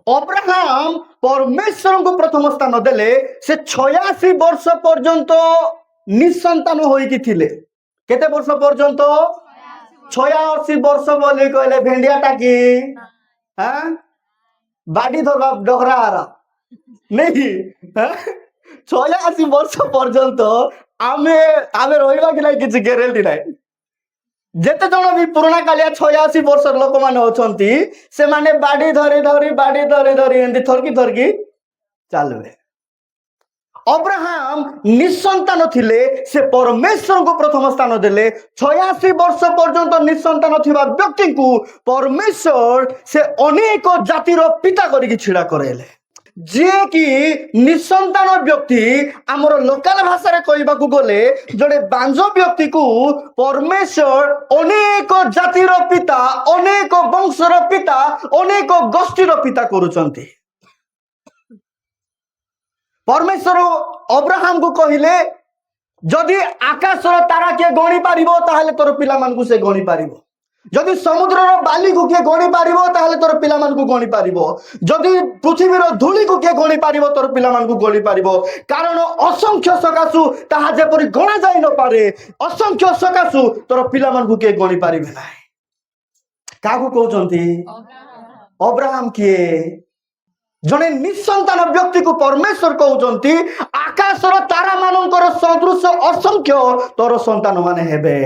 Abraham परमेश्वर को प्रथम स्थान देले से 86 वर्ष पर्यंत निसंतान होइकी थिले। केते वर्ष पर्यंत 86 वर्ष बोली कहले भेंडियाटा की हाँ बाड़ी धरवा डहरा नहीं 86 वर्ष पर्यंत आमे आमे रहिबा कि नहीं किछि ग्यारंटी नाही। जेते जण भी पुराना कालिया 86 वर्ष लोक माने अछंती से माने बाड़ी धरी धरी एंती थरकी चलबे। अब्राहम निसंतान थिले से परमेश्वर को प्रथम स्थान देले। 86 वर्ष पर्यंत निसंतान थिबा व्यक्ति को परमेश्वर से अनेक जातिर पिता करिक छिड़ा करेले। जे कि निसंतान व्यक्ति आमर लोकल भाषा रे कहबा को गले जड़े बांझ व्यक्ति को परमेश्वर अनेक जातिर पिता, अनेक वंशर पिता, अनेक गोष्ठीर पिता करूचंती। परमेश्वर अब्राहम को कहिले जदि आकाशर तारा के गणी पारिबो ताहले तोर पिला मान को से गणी पारिबो, जदि समुद्रर बाली को के गणी पारिबो ताहले तोर पिला मान को गणी पारिबो, जदि पृथ्वीर धूली को के गणी पारिबो तोर पिला मान को गणी पारिबो। कारण असंख्य सकासु ताहा जेपरि गणा जाय न पारे, असंख्य सकासु तोर पिला मान को के गणी पारिबे नाही। काहू कहउचंती अब्राहम किए जने निसंतान व्यक्ति को परमेश्वर कहउचंती आकाशर तारा मानकर सदृश असंख्य तोर संतान माने हेबे।